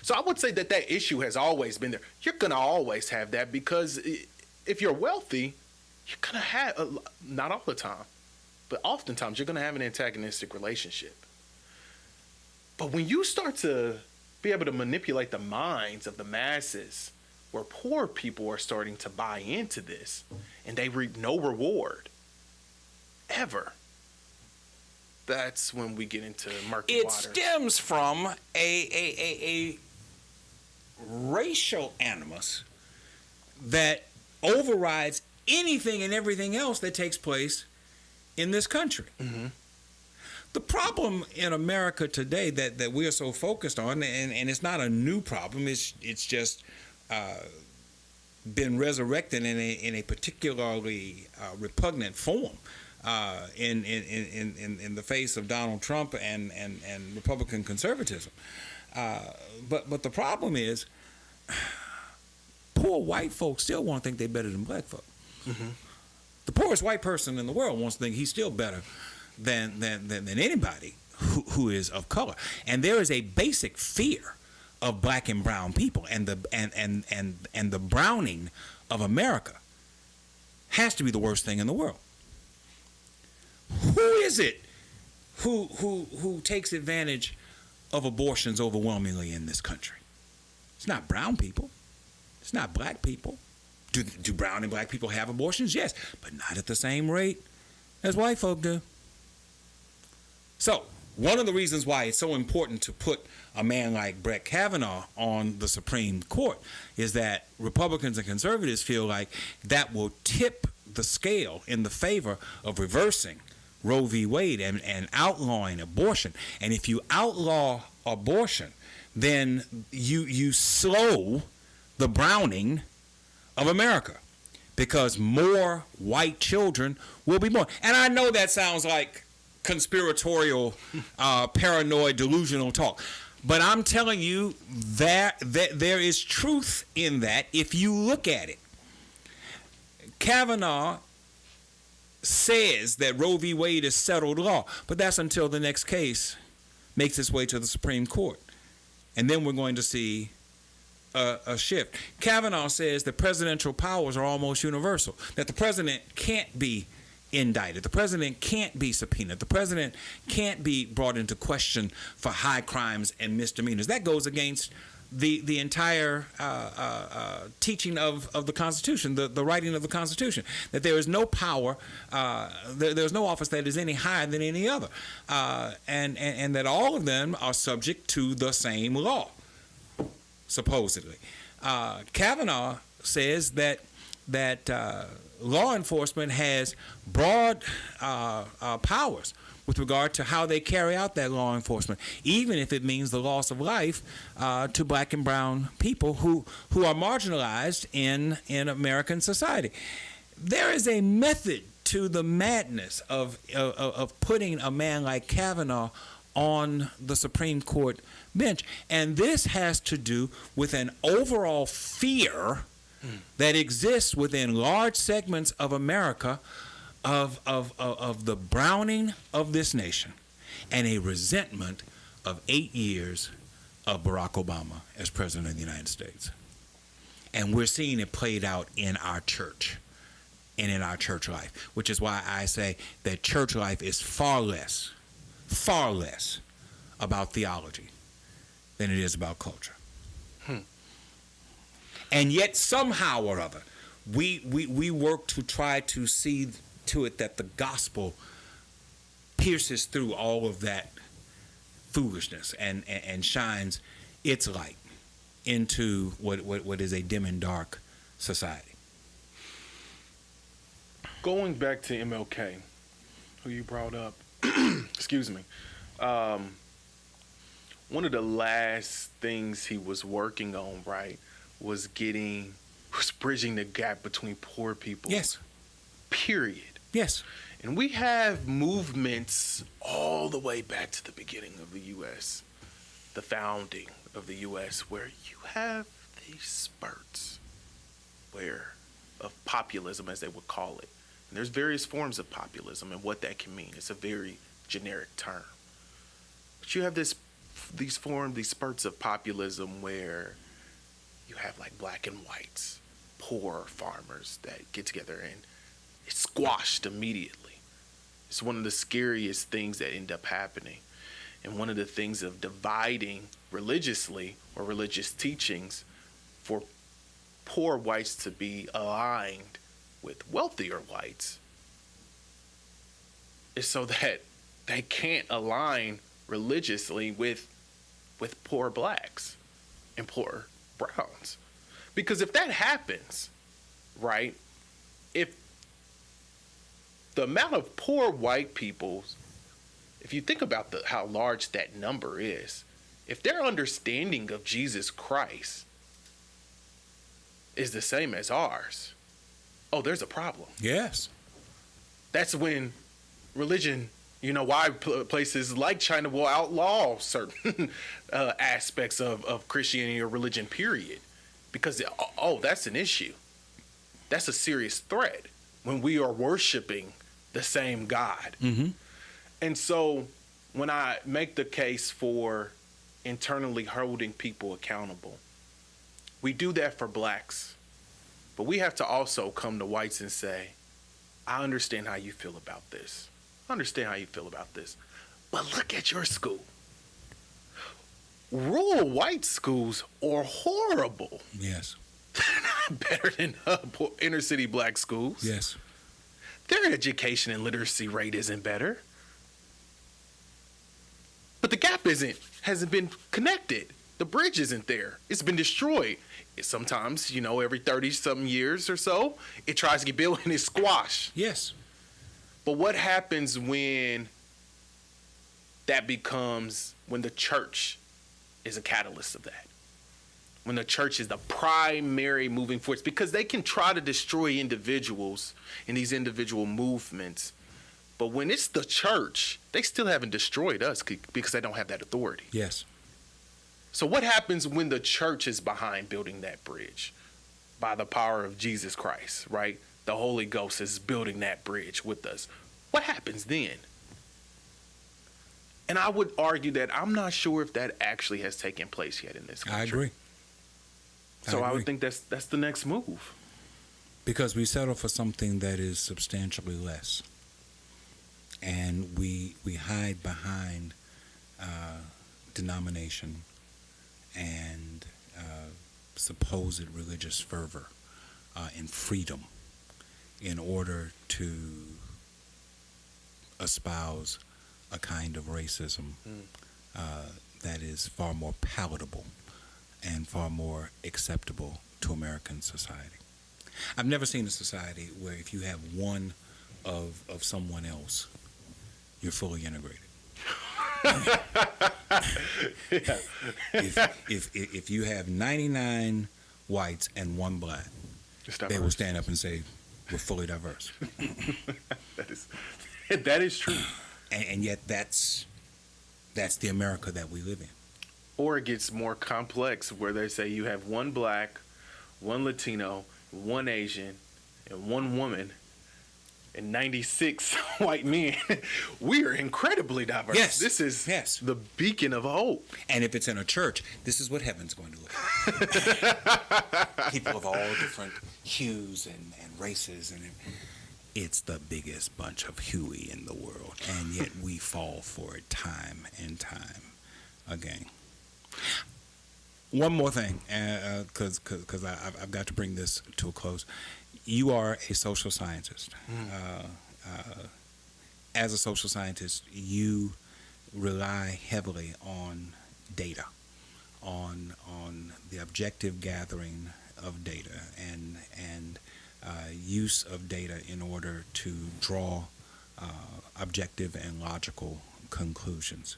So I would say that issue has always been there. You're going to always have that because if you're wealthy, you're going to have, not all the time, but oftentimes you're going to have an antagonistic relationship. But when you start to be able to manipulate the minds of the masses, where poor people are starting to buy into this and they reap no reward ever, that's when we get into murky waters. It stems from a racial animus that overrides anything and everything else that takes place in this country. Mm-hmm. The problem in America today that we are so focused on, and it's not a new problem, it's just been resurrected in a particularly repugnant form in the face of Donald Trump and Republican conservatism. But the problem is, poor white folks still want to think they're better than black folk. Mm-hmm. The poorest white person in the world wants to think he's still better than anybody who is of color. And there is a basic fear of black and brown people, and the browning of America has to be the worst thing in the world. Who is it who takes advantage of abortions overwhelmingly in this country? It's not brown people. It's not black people. Do brown and black people have abortions? Yes, but not at the same rate as white folk do. So, one of the reasons why it's so important to put a man like Brett Kavanaugh on the Supreme Court is that Republicans and conservatives feel like that will tip the scale in the favor of reversing Roe v. Wade and outlawing abortion. And if you outlaw abortion, then you slow the browning of America, because more white children will be born. And I know that sounds like conspiratorial, paranoid, delusional talk, but I'm telling you that there is truth in that if you look at it. Kavanaugh says that Roe v. Wade is settled law, but that's until the next case makes its way to the Supreme Court. And then we're going to see a shift. Kavanaugh says that presidential powers are almost universal, that the president can't be indicted, the president can't be subpoenaed, the president can't be brought into question for high crimes and misdemeanors. That goes against the entire teaching of the Constitution, the writing of the Constitution, that there is no power, there's no office that is any higher than any other, and that all of them are subject to the same law, supposedly. Kavanaugh says that law enforcement has broad powers with regard to how they carry out that law enforcement, even if it means the loss of life to black and brown people who are marginalized in American society. There is a method to the madness of putting a man like Kavanaugh on the Supreme Court bench, and this has to do with an overall fear that exists within large segments of America of the browning of this nation, and a resentment of 8 years of Barack Obama as president of the United States. And we're seeing it played out in our church and in our church life, which is why I say that church life is far less about theology than it is about culture. And yet somehow or other, we work to try to see to it that the gospel pierces through all of that foolishness and shines its light into what is a dim and dark society. Going back to MLK, who you brought up, excuse me, one of the last things he was working on, right, was bridging the gap between poor people. Yes. Period. Yes. And we have movements all the way back to the beginning of the U.S., the founding of the U.S., where you have these spurts of populism, as they would call it, And there's various forms of populism and what that can mean. It's a very generic term. But you have these spurts of populism where you have like black and whites, poor farmers that get together and it's squashed immediately. It's one of the scariest things that end up happening. And one of the things of dividing religiously or religious teachings for poor whites to be aligned with wealthier whites is so that they can't align religiously with poor blacks and poor browns. Because if that happens, right, if the amount of poor white people, if you think about how large that number is, if their understanding of Jesus Christ is the same as ours, oh, there's a problem. Yes. That's when religion, why places like China will outlaw certain aspects of Christianity or religion, period. Because, that's an issue. That's a serious threat when we are worshiping the same God. Mm-hmm. And so when I make the case for internally holding people accountable, we do that for blacks. But we have to also come to whites and say, I understand how you feel about this. I understand how you feel about this. But look at your school. Rural white schools are horrible. Yes. They're not better than inner city black schools. Yes. Their education and literacy rate isn't better. But the gap hasn't been connected. The bridge isn't there. It's been destroyed. Sometimes, every 30-something years or so, it tries to get built and it's squashed. Yes. But what happens when the church is a catalyst of that? When the church is the primary moving force? Because they can try to destroy individuals in these individual movements. But when it's the church, they still haven't destroyed us because they don't have that authority. Yes. So what happens when the church is behind building that bridge? By the power of Jesus Christ, right? The Holy Ghost is building that bridge with us. What happens then? And I would argue that I'm not sure if that actually has taken place yet in this country. I agree. So I would think that's the next move. Because we settle for something that is substantially less. And we hide behind denomination and supposed religious fervor and freedom in order to espouse a kind of racism that is far more palatable and far more acceptable to American society. I've never seen a society where if you have one of someone else, you're fully integrated. Yeah. If you have 99 whites and one black, they will stand up and say, we're fully diverse. That is true. And yet that's the America that we live in. Or it gets more complex where they say you have one black, one Latino, one Asian, and one woman, and 96 white men. We are incredibly diverse. Yes. This is the beacon of hope. And if it's in a church, this is what heaven's going to look like. People of all different hues and races, and it's the biggest bunch of Huey in the world, and yet we fall for it time and time again. One more thing, because I've got to bring this to a close. You are a social scientist. As a social scientist, you rely heavily on data, on the objective gathering of data and use of data in order to draw objective and logical conclusions.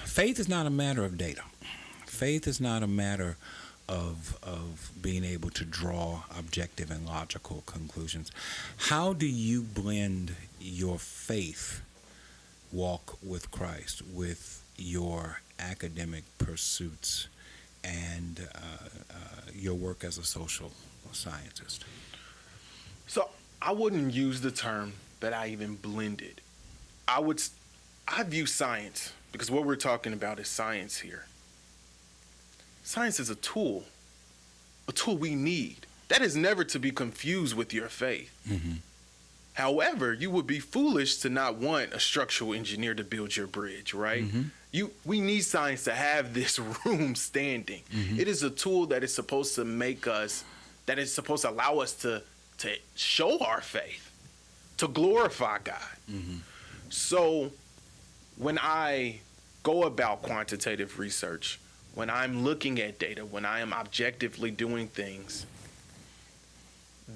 Faith is not a matter of data. Faith is not a matter of being able to draw objective and logical conclusions. How do you blend your faith walk with Christ with your academic pursuits and your work as a social scientist? So I wouldn't use the term that I even blended. I view science, because what we're talking about is science here. Science is a tool we need. That is never to be confused with your faith. Mm-hmm. However, you would be foolish to not want a structural engineer to build your bridge, right? Mm-hmm. We need science to have this room standing. Mm-hmm. It is a tool that is supposed to allow us to show our faith, to glorify God. Mm-hmm. So when I go about quantitative research, when I'm looking at data, when I am objectively doing things,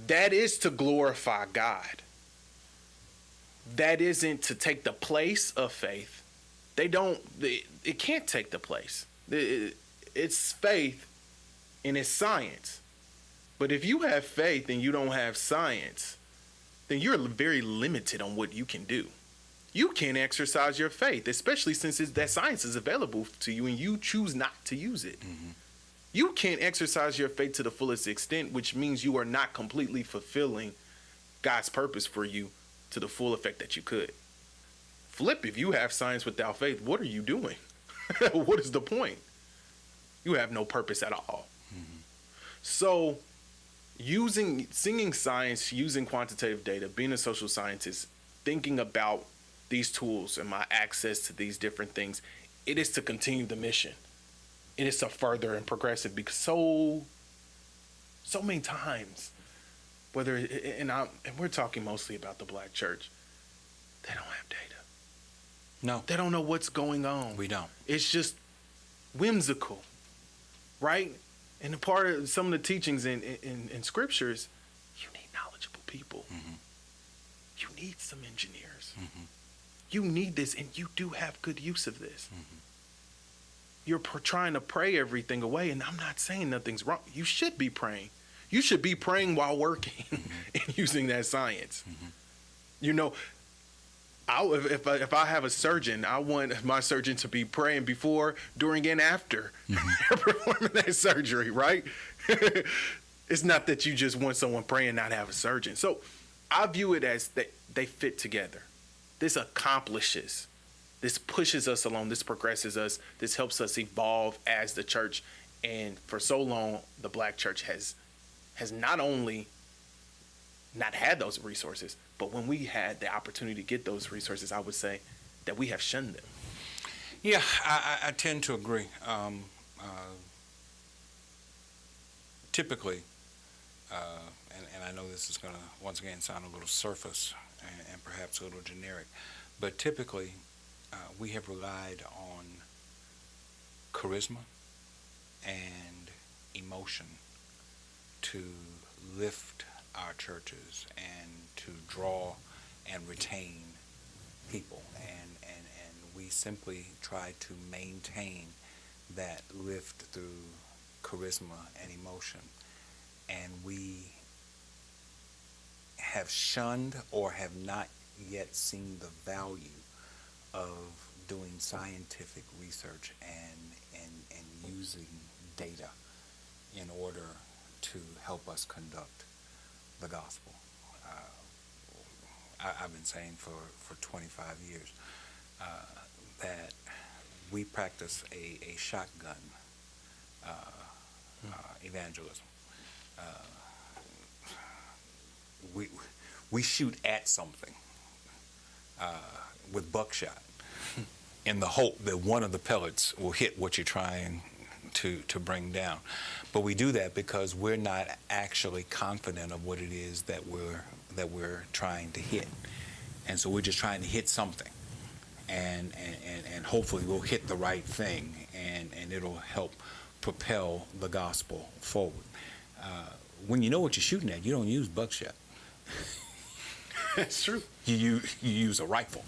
that is to glorify God. That isn't to take the place of faith. It can't take the place. It's faith and it's science. But if you have faith and you don't have science, then you're very limited on what you can do. You can't exercise your faith, especially since that science is available to you and you choose not to use it. Mm-hmm. You can't exercise your faith to the fullest extent, which means you are not completely fulfilling God's purpose for you to the full effect that you could. Flip, if you have science without faith, what are you doing? What is the point? You have no purpose at all. Mm-hmm. So singing science, using quantitative data, being a social scientist, thinking about these tools and my access to these different things, it is to continue the mission. It is to further and progress it, because so many times, and we're talking mostly about the Black church, they don't have data. No. They don't know what's going on. We don't. It's just whimsical, right? And a part of some of the teachings in scriptures, you need knowledgeable people. Mm-hmm. You need some engineers. Mm-hmm. You need this, and you do have good use of this. Mm-hmm. You're trying to pray everything away, and I'm not saying nothing's wrong. You should be praying. You should be praying while working and using that science. Mm-hmm. You know, if I have a surgeon, I want my surgeon to be praying before, during, and after performing that surgery, right? It's not that you just want someone praying, not have a surgeon. So I view it as that they fit together. This accomplishes. This pushes us along. This progresses us. This helps us evolve as the church. And for so long, the Black church has not only not had those resources, but when we had the opportunity to get those resources, I would say that we have shunned them. Yeah, I tend to agree. Typically, and I know this is going to once again sound a little surface and perhaps a little generic, but typically we have relied on charisma and emotion to lift our churches and to draw and retain people, and we simply try to maintain that lift through charisma and emotion, and we have shunned or have not yet seen the value of doing scientific research and using data in order to help us conduct the gospel. I've been saying for 25 years that we practice a shotgun evangelism. We shoot at something with buckshot in the hope that one of the pellets will hit what you're trying to bring down. But we do that because we're not actually confident of what it is that we're trying to hit. And so we're just trying to hit something. And hopefully we'll hit the right thing, and it'll help propel the gospel forward. When you know what you're shooting at, you don't use buckshot. That's true. You use a rifle,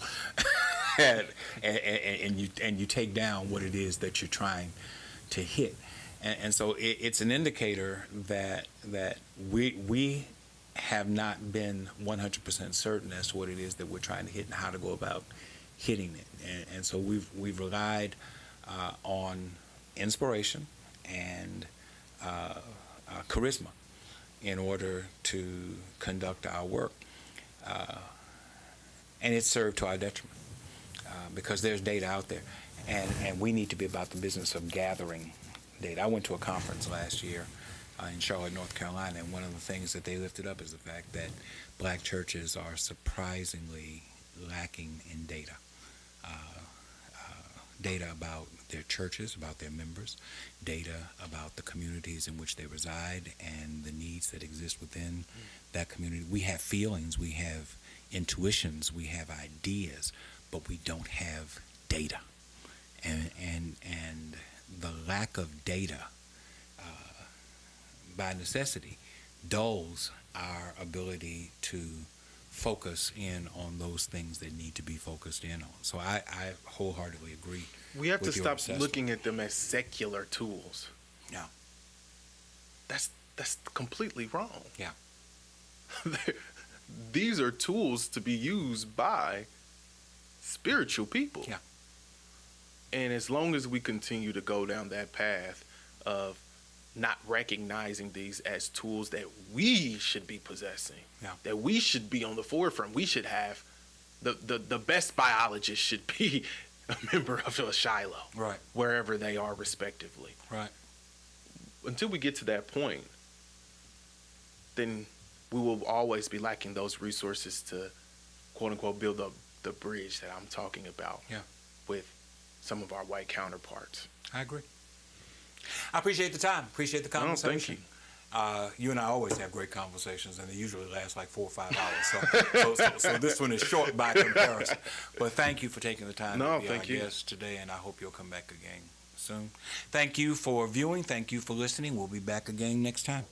and you take down what it is that you're trying to hit, and so it's an indicator that we have not been 100% certain as to what it is that we're trying to hit and how to go about hitting it, and so we've relied on inspiration and charisma in order to conduct our work. And it's served to our detriment because there's data out there. And we need to be about the business of gathering data. I went to a conference last year in Charlotte, North Carolina, and one of the things that they lifted up is the fact that black churches are surprisingly lacking in data. Data about their churches, about their members, data about the communities in which they reside and the needs that exist within that community. We have feelings, we have intuitions, we have ideas, but we don't have data. And the lack of data, by necessity, dulls our ability to focus in on those things that need to be focused in on. So I wholeheartedly agree. We have to with your stop assessment. looking at them as secular tools. Yeah. That's completely wrong. Yeah. These are tools to be used by spiritual people. Yeah. And as long as we continue to go down that path of not recognizing these as tools that we should be possessing, that we should be on the forefront, we should have the best biologist should be a member of a Shiloh, Right. wherever they are respectively. Right. Until we get to that point, then we will always be lacking those resources to, quote unquote, build up the bridge that I'm talking about with some of our white counterparts. I agree. I appreciate the time. Appreciate the conversation. Thank you. You and I always have great conversations, and they usually last like 4 or 5 hours. So this one is short by comparison. But thank you for taking the time to be our guest today, and I hope you'll come back again soon. Thank you for viewing. Thank you for listening. We'll be back again next time.